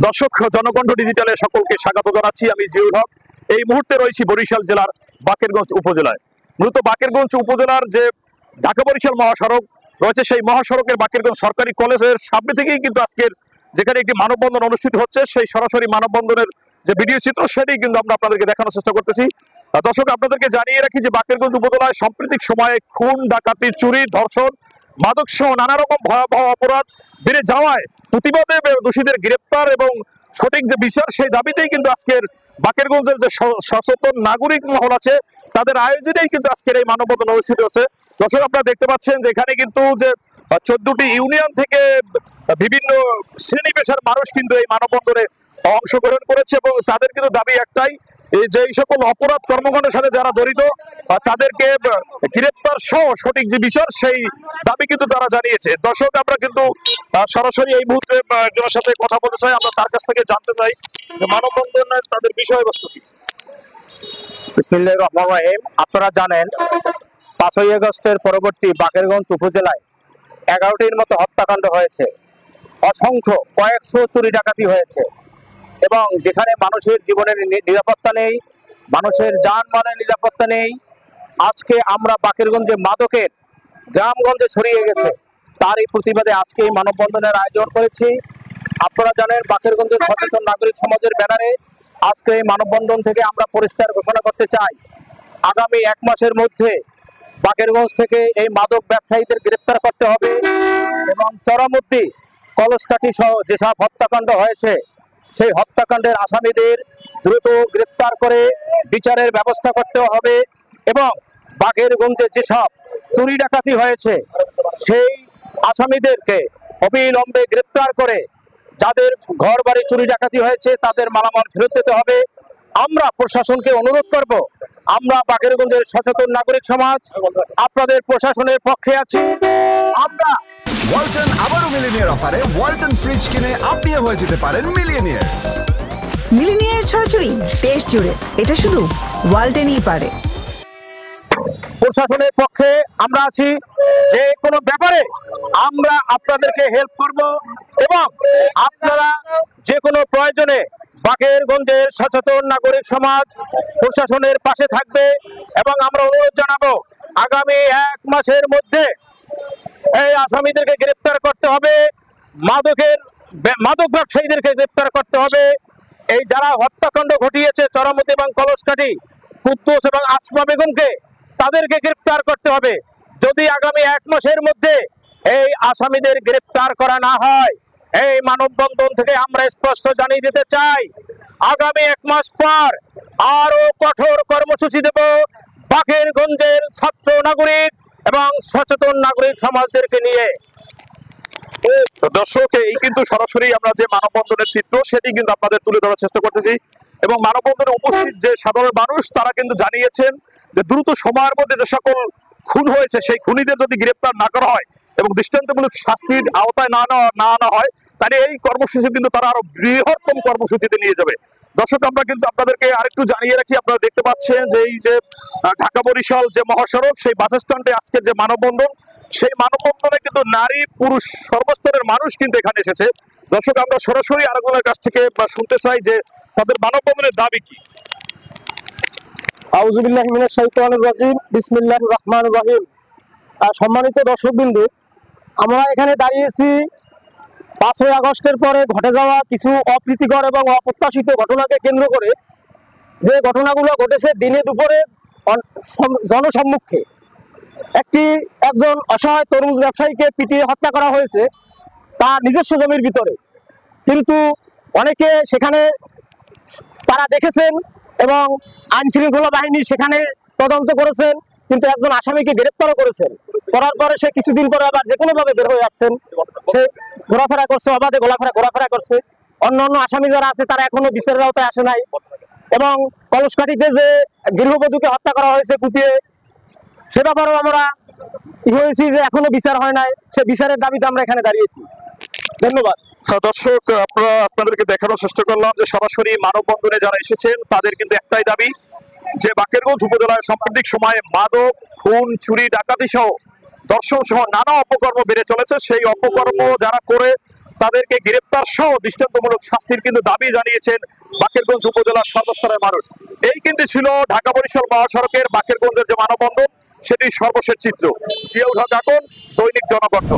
দর্শক, জনকণ্ঠ ডিজিটালে সকলকে স্বাগত জানাচ্ছি। আমি জিউল হক। এই মুহূর্তে রয়েছি বরিশাল জেলার বাকেরগঞ্জ উপজেলায়। মূলত বাকেরগঞ্জ উপজেলার যে ঢাকা বরিশাল মহাসড়ক রয়েছে, সেই মহাসড়কের বাকেরগঞ্জ সরকারি কলেজের সামনে থেকেই কিন্তু আজকের যেখানে একটি মানববন্ধন অনুষ্ঠিত হচ্ছে, সেই সরাসরি মানববন্ধনের যে ভিডিও চিত্র সেটি কিন্তু আমরা আপনাদেরকে দেখানোর চেষ্টা করতেছি। দর্শক, আপনাদেরকে জানিয়ে রাখি যে বাকেরগঞ্জ উপজেলায় সাম্প্রতিক সময়ে খুন, ডাকাতি, চুরি, ধর্ষণ, মাদক সহ নানা রকম ভয়াবহ অপরাধ বেড়ে যাওয়ায় প্রতিবাদে দোষীদের গ্রেপ্তার এবং সঠিক যে বিচার, সেই দাবিতেই কিন্তু আজকের বাকেরগঞ্জের যে সচেতন নাগরিক মহল আছে তাদের আয়োজনেই কিন্তু আজকের এই মানববন্ধন অনুষ্ঠিত হচ্ছে। দর্শক, আপনারা দেখতে পাচ্ছেন যে এখানে কিন্তু যে 14টি ইউনিয়ন থেকে বিভিন্ন শ্রেণী পেশার মানুষ কিন্তু এই মানববন্ধনে অংশগ্রহণ করেছে এবং তাদের কিন্তু দাবি একটাই, যে এই সকল অপরাধ কর্মকাণ্ডের সাথে যারা জড়িত তাদেরকে গ্রেপ্তার সহ সঠিক যে বিচার, সেই দাবি কিন্তু তারা জানিয়েছে। দর্শক, আমরা কিন্তু সরাসরি এই মুহূর্তে একজনের সাথে কথা বলতে চাই। আমরা তার কাছ থেকে জানতে চাই যে মানববন্ধনের তাদের বিষয়বস্তু কি। বিসমিল্লাহির রহমানির রহিম। আপনারা জানেন 5ই আগস্টের পরবর্তী বাকেরগঞ্জ উপজেলায় 11টির মতো হত্যাকাণ্ড হয়েছে, অসংখ্য কয়েকশো চুরি ডাকাতি হয়েছে এবং যেখানে মানুষের জীবনের নিরাপত্তা নেই, মানুষের যানবাহনের নিরাপত্তা নেই। আজকে আমরা বাকেরগঞ্জে মাদকের গ্রামগঞ্জে ছড়িয়ে গেছে, তারই প্রতিবাদে আজকে এই মানববন্ধনের আয়োজন করেছি। আপনারা জানেন বাকেরগঞ্জের সচেতন নাগরিক সমাজের ব্যানারে আজকে এই মানববন্ধন থেকে আমরা পরিষ্কার ঘোষণা করতে চাই, আগামী 1 মাসের মধ্যে বাকেরগঞ্জ থেকে এই মাদক ব্যবসায়ীদের গ্রেপ্তার করতে হবে এবং চরমুদ্দি, কলসকাঠি সহ যেসব হত্যাকাণ্ড হয়েছে সেই হত্যাকাণ্ডের আসামিদের দ্রুত গ্রেপ্তার করে বিচারের ব্যবস্থা করতে হবে এবং বাকেরগঞ্জে যেসব চুরি ডাকাতি হয়েছে সেই আসামিদেরকে অবিলম্বে গ্রেপ্তার করে যাদের ঘর বাড়ি চুরি ডাকাতি হয়েছে তাদের মালামাল ফেরত দিতে হবে। আমরা প্রশাসনকে অনুরোধ করব, আমরা বাকেরগঞ্জের সচেতন নাগরিক সমাজ আপনাদের প্রশাসনের পক্ষে আছি। আমরা ওয়ালটন আবারও মিলিনিয়ার অফারে ওয়ালটন ফ্রিজ কিনে আপনিও হয়ে যেতে পারেন মিলিয়নিয়ার। মিলিনিয়ার ছড়াছড়ি দেশ জুড়ে, এটা শুধু ওয়ালটনই পারে। প্রশাসনের পক্ষে আমরা আছি, যে কোনো ব্যাপারে আমরা আপনাদেরকে হেল্প করব এবং আপনারা যে কোনো প্রয়োজনে বাকেরগঞ্জের সচেতন নাগরিক সমাজ প্রশাসনের পাশে থাকবে এবং আমরা অনুরোধ জানাবো আগামী 1 মাসের মধ্যে এই আসামিদেরকে গ্রেপ্তার করতে হবে, মাদক ব্যবসায়ীদেরকে গ্রেপ্তার করতে হবে। এই যারা হত্যাকাণ্ড ঘটিয়েছে চরমতি এবং কলসকাঠি, কুদ্দুস এবং আসমা বেগমকে, তাদেরকে গ্রেপ্তার করতে হবে। যদি আগামী 1 মাসের মধ্যে এই আসামিদের গ্রেপ্তার করা না হয়, এই মানববন্ধন থেকে আমরা স্পষ্ট জানিয়ে দিতে চাই আগামী 1 মাস পর আরো কঠোর কর্মসূচি দেব বাকেরগঞ্জের ছাত্র নাগরিক এবং সচেতন নাগরিক সমাজদেরকে নিয়ে। দর্শক, এই কিন্তু সরাসরি আমরা যে মানববন্ধনের চিত্র সেটি কিন্তু আপনাদের তুলে ধরার চেষ্টা করতেছি এবং মানববন্ধনে উপস্থিত যে সাধারণ মানুষ তারা কিন্তু জানিয়েছেন যে দ্রুত সময়ের মধ্যে যে সকল খুন হয়েছে সেই খুনিদের যদি গ্রেপ্তার না করা হয় এবং দৃষ্টান্তমূলক শাস্তির আওতায় না আনা হয়, তাহলে এই কর্মসূচি কিন্তু তারা আরো বৃহত্তম কর্মসূচিতে নিয়ে যাবে। দর্শক, আমরা কিন্তু আপনাদেরকে আরেকটু জানিয়ে রাখি, আপনারা দেখতে পাচ্ছেন যে এই যে ঢাকা বরিশাল যে মহাসড়ক, সেই বাস স্ট্যান্ডে আজকের যে মানববন্ধন, সেই মানববন্ধনে কিন্তু নারী পুরুষ সর্বস্তরের মানুষ কিন্তু এখানে এসেছে। দর্শক, আমরা সরাসরি আরেকজনের কাছ থেকে শুনতে চাই যে তাদের মানববন্ধনের দাবি কি। আউযু বিল্লাহি মিনাশ শাইতানির রাজিম। বিসমিল্লাহির রহমানির রহিম। সম্মানিত দর্শকবৃন্দ, আমরা এখানে দাঁড়িয়েছি 5ই আগস্টের পরে ঘটে যাওয়া কিছু অপ্রীতিকর এবং অপ্রত্যাশিত ঘটনাকে কেন্দ্র করে। যে ঘটনাগুলো ঘটেছে দিনে দুপুরে জনসম্মুখে একজন অসহায় তরমুজ ব্যবসায়ীকে পিটিয়ে হত্যা করা হয়েছে তার নিজস্ব জমির ভিতরে, কিন্তু অনেকে সেখানে তারা দেখেছেন এবং আইন শৃঙ্খলা বাহিনী সেখানে তদন্ত করেছেন, কিন্তু একজন আসামিকে গ্রেপ্তারও করেছেন। করার পরে সে কিছুদিন পরে আবার যে কোনো ভাবে বের হয়ে আসছেন, সে ঘোরাফেরা করছে, অবাধে ঘোরাফেরা করছে। অন্য আসামি যারা আছে তারা এখনো বিচারের আওতায় আসে নাই এবং কলসকাঠিতে যে গৃহবধূকে হত্যা করা হয়েছে কুপিয়ে, সে ব্যাপারেও আমরা হয়েছি যে এখনো বিচার হয় নাই। সে বিচারের দাবিতে আমরা এখানে দাঁড়িয়েছি। ধন্যবাদ। দর্শক, আপনাদেরকে দেখানোর চেষ্টা করলাম যে সরাসরি মানববন্ধনে যারা এসেছেন তাদের কিন্তু একটাই দাবি, যে বাকেরগঞ্জ উপজেলায় সাম্প্রতিক সময়ে মাদক, খুন, চুরি, ডাকাতি সহ ধর্ষণ সহ নানা অপকর্ম বেড়ে চলেছে। সেই অপকর্ম যারা করে তাদেরকে গ্রেপ্তার সহ দৃষ্টান্তমূলক শাস্তির কিন্তু দাবি জানিয়েছেন বাকেরগঞ্জ উপজেলার সর্বস্তরের মানুষ। এই কিন্তু ছিল ঢাকা বরিশাল মহাসড়কের বাকেরগঞ্জের যে মানববন্ধন, সেটির সর্বশেষ চিত্র। জিয়াউল হক আকন, দৈনিক জনকণ্ঠ।